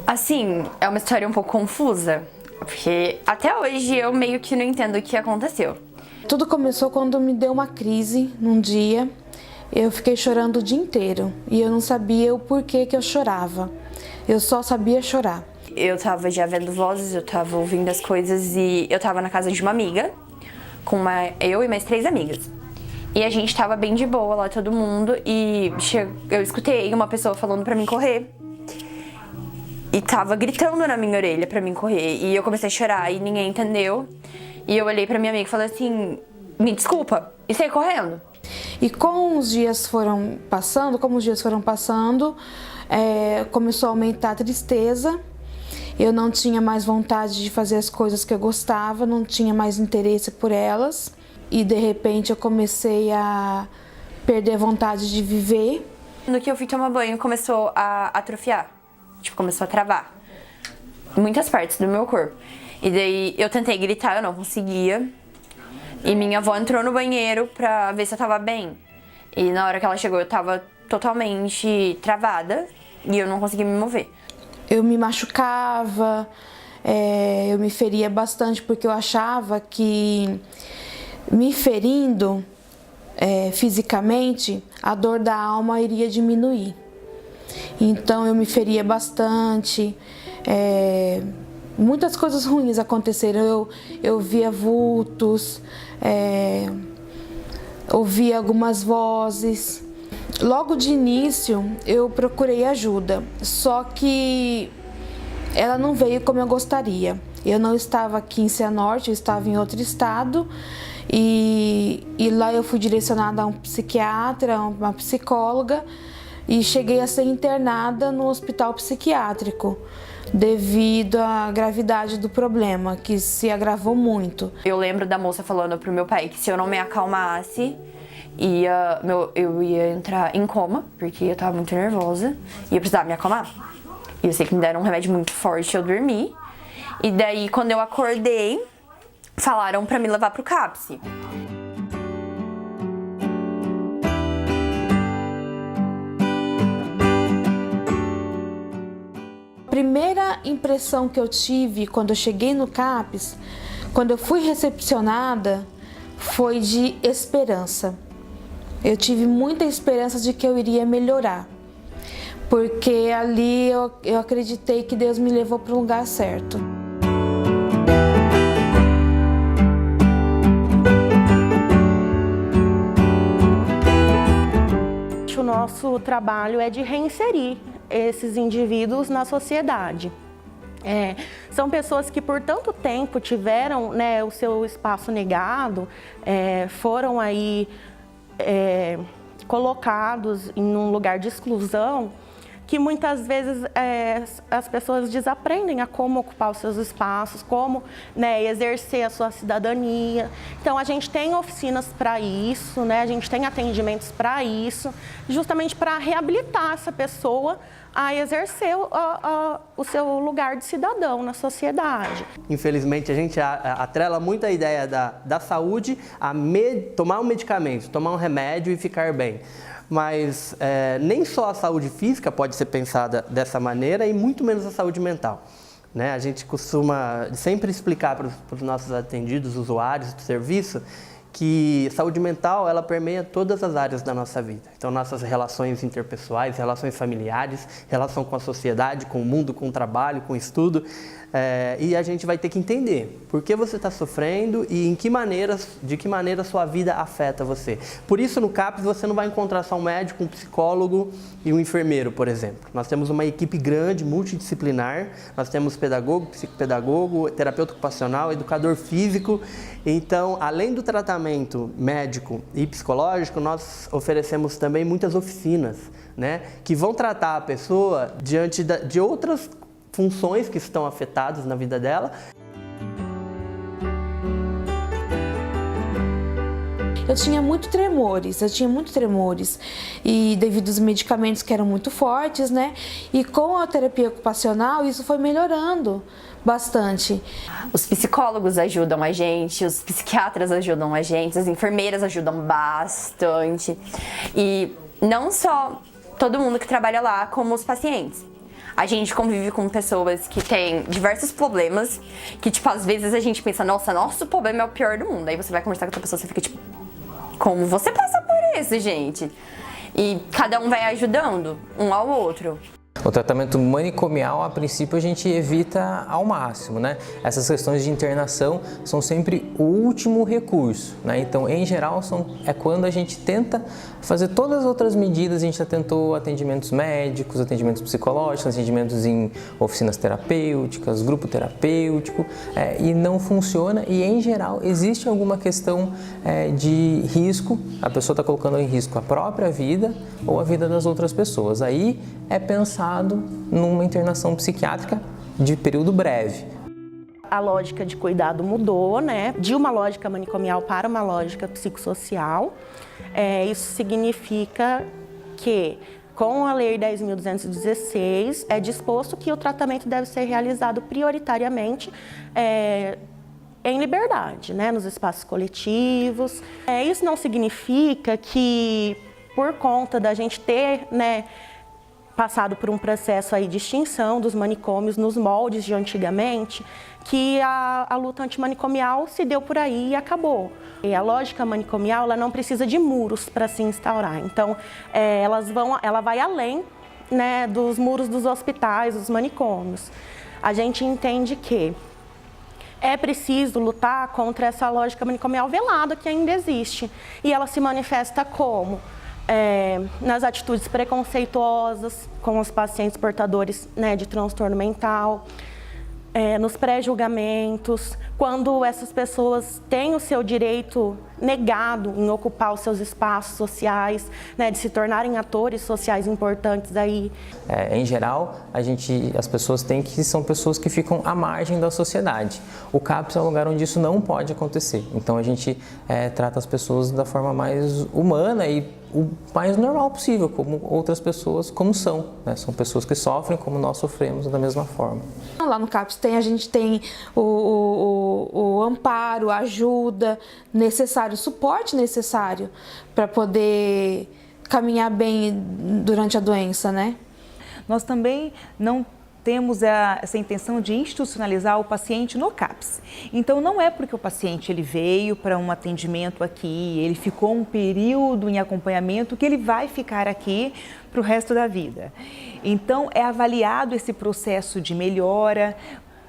Assim, é uma história um pouco confusa, porque até hoje eu meio que não entendo o que aconteceu. Tudo começou quando me deu uma crise num dia. Eu fiquei chorando o dia inteiro e eu não sabia o porquê que eu chorava. Eu só sabia chorar. Eu tava já vendo vozes, eu tava ouvindo as coisas e eu tava na casa de uma amiga, eu e mais 3 amigas. E a gente tava bem de boa lá, todo mundo, e eu escutei uma pessoa falando pra mim correr. E tava gritando na minha orelha pra mim correr. E eu comecei a chorar e ninguém entendeu. E eu olhei pra minha amiga e falei assim, me desculpa, e saí correndo. E como os dias foram passando, começou a aumentar a tristeza. Eu não tinha mais vontade de fazer as coisas que eu gostava, não tinha mais interesse por elas. E de repente eu comecei a perder a vontade de viver. No que eu fui tomar banho, começou a atrofiar. Tipo, começou a travar em muitas partes do meu corpo. E daí eu tentei gritar, eu não conseguia. E minha avó entrou no banheiro pra ver se eu tava bem. E na hora que ela chegou, eu tava totalmente travada e eu não conseguia me mover. Eu me machucava, eu me feria bastante porque eu achava que me ferindo fisicamente, a dor da alma iria diminuir. Então eu me feria bastante, muitas coisas ruins aconteceram. Eu via vultos, ouvia algumas vozes. Logo de início eu procurei ajuda, só que ela não veio como eu gostaria. Eu não estava aqui em Cianorte, eu estava em outro estado. E lá eu fui direcionada a um psiquiatra, a uma psicóloga, e cheguei a ser internada no hospital psiquiátrico devido à gravidade do problema, que se agravou muito. Eu lembro da moça falando pro meu pai que se eu não me acalmasse, eu ia entrar em coma, porque eu tava muito nervosa e eu precisava me acalmar. E eu sei que me deram um remédio muito forte, eu dormi. E daí, quando eu acordei, falaram pra me levar pro CAPS. A primeira impressão que eu tive quando eu cheguei no CAPS, quando eu fui recepcionada, foi de esperança. Eu tive muita esperança de que eu iria melhorar, porque ali eu acreditei que Deus me levou para o lugar certo. O nosso trabalho é de reinserir esses indivíduos na sociedade. São pessoas que por tanto tempo tiveram, né, o seu espaço negado, foram aí colocados em um lugar de exclusão, que muitas vezes as pessoas desaprendem a como ocupar os seus espaços, como, né, exercer a sua cidadania. Então a gente tem oficinas para isso, né, a gente tem atendimentos para isso, justamente para reabilitar essa pessoa a exercer o seu lugar de cidadão na sociedade. Infelizmente a gente atrela muito a ideia da saúde a tomar um medicamento, tomar um remédio e ficar bem. Mas nem só a saúde física pode ser pensada dessa maneira e muito menos a saúde mental, né? A gente costuma sempre explicar para os nossos atendidos, usuários do serviço, que saúde mental ela permeia todas as áreas da nossa vida. Então nossas relações interpessoais, relações familiares, relação com a sociedade, com o mundo, com o trabalho, com o estudo. E a gente vai ter que entender por que você está sofrendo e de que maneira a sua vida afeta você. Por isso, no CAPS, você não vai encontrar só um médico, um psicólogo e um enfermeiro, por exemplo. Nós temos uma equipe grande, multidisciplinar. Nós temos pedagogo, psicopedagogo, terapeuta ocupacional, educador físico. Então, além do tratamento médico e psicológico, nós oferecemos também muitas oficinas, né, que vão tratar a pessoa diante de outras funções que estão afetadas na vida dela. Eu tinha muitos tremores e devido aos medicamentos que eram muito fortes, né? E com a terapia ocupacional isso foi melhorando bastante. Os psicólogos ajudam a gente, os psiquiatras ajudam a gente, as enfermeiras ajudam bastante. E não só todo mundo que trabalha lá, como os pacientes. A gente convive com pessoas que têm diversos problemas, que, tipo, às vezes a gente pensa, nossa, nosso problema é o pior do mundo. Aí você vai conversar com outra pessoa, você fica tipo, como você passa por isso, gente? E cada um vai ajudando um ao outro. O tratamento manicomial, a princípio, a gente evita ao máximo, né? Essas questões de internação são sempre o último recurso, né? Então, em geral, é quando a gente tenta fazer todas as outras medidas. A gente já tentou atendimentos médicos, atendimentos psicológicos, atendimentos em oficinas terapêuticas, grupo terapêutico, e não funciona. E, em geral, existe alguma questão de risco, a pessoa está colocando em risco a própria vida ou a vida das outras pessoas. Aí é pensado numa internação psiquiátrica de período breve. A lógica de cuidado mudou, né? De uma lógica manicomial para uma lógica psicossocial. Isso significa que, com a Lei 10.216, é disposto que o tratamento deve ser realizado prioritariamente em liberdade, né? Nos espaços coletivos. Isso não significa que, por conta da gente ter, né, passado por um processo aí de extinção dos manicômios nos moldes de antigamente, que a luta antimanicomial se deu por aí e acabou. E a lógica manicomial, ela não precisa de muros para se instaurar. Então, ela vai além, né, dos muros dos hospitais, dos manicômios. A gente entende que é preciso lutar contra essa lógica manicomial velada que ainda existe. E ela se manifesta como? Nas atitudes preconceituosas com os pacientes portadores, né, de transtorno mental, nos pré-julgamentos, quando essas pessoas têm o seu direito negado em ocupar os seus espaços sociais, né, de se tornarem atores sociais importantes aí. Em geral, as pessoas são pessoas que ficam à margem da sociedade. O CAPS é um lugar onde isso não pode acontecer. Então a gente trata as pessoas da forma mais humana e o mais normal possível, como outras pessoas como são, né? São pessoas que sofrem como nós sofremos da mesma forma. Lá no CAPS a gente tem o amparo, a ajuda necessária, o suporte necessário para poder caminhar bem durante a doença, né? Nós também não temos essa intenção de institucionalizar o paciente no CAPS. Então, não é porque o paciente ele veio para um atendimento aqui, ele ficou um período em acompanhamento, que ele vai ficar aqui para o resto da vida. Então, é avaliado esse processo de melhora,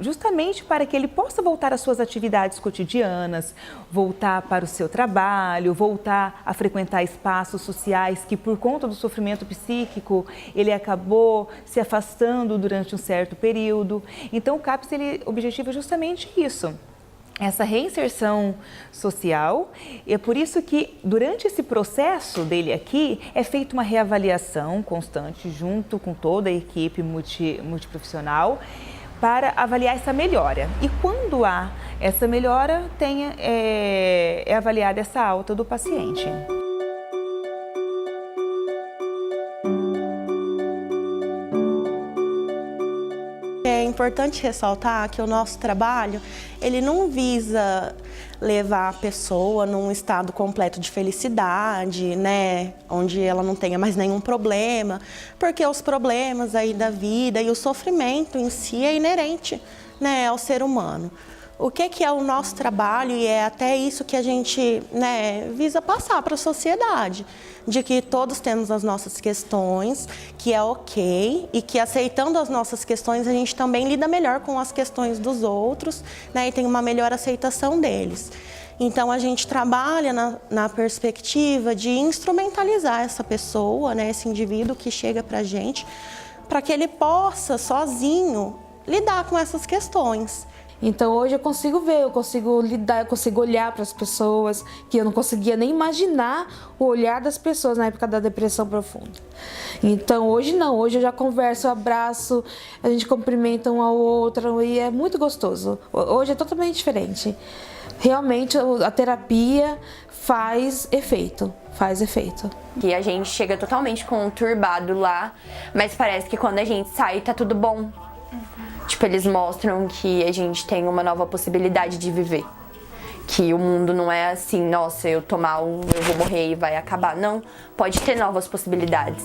justamente para que ele possa voltar às suas atividades cotidianas, voltar para o seu trabalho, voltar a frequentar espaços sociais que, por conta do sofrimento psíquico, ele acabou se afastando durante um certo período. Então, o CAPS objetiva justamente isso, essa reinserção social. E é por isso que, durante esse processo dele aqui, é feita uma reavaliação constante junto com toda a equipe multiprofissional, para avaliar essa melhora. E quando há essa melhora, é avaliada essa alta do paciente. É importante ressaltar que o nosso trabalho, ele não visa levar a pessoa num estado completo de felicidade, né, onde ela não tenha mais nenhum problema, porque os problemas aí da vida e o sofrimento em si é inerente, né, ao ser humano. O que é o nosso trabalho, e é até isso que a gente, né, visa passar para a sociedade, de que todos temos as nossas questões, que é ok, e que aceitando as nossas questões a gente também lida melhor com as questões dos outros, né, e tem uma melhor aceitação deles. Então a gente trabalha na perspectiva de instrumentalizar essa pessoa, né, esse indivíduo que chega para a gente, para que ele possa sozinho lidar com essas questões. Então hoje eu consigo ver, eu consigo lidar, eu consigo olhar para as pessoas, que eu não conseguia nem imaginar o olhar das pessoas na época da depressão profunda. Então hoje não, hoje eu já converso, eu abraço, a gente cumprimenta um ao outro e é muito gostoso. Hoje é totalmente diferente. Realmente a terapia faz efeito. E a gente chega totalmente conturbado lá, mas parece que quando a gente sai tá tudo bom. Tipo, eles mostram que a gente tem uma nova possibilidade de viver. Que o mundo não é assim, nossa, eu tô mal, eu vou morrer e vai acabar. Não, pode ter novas possibilidades.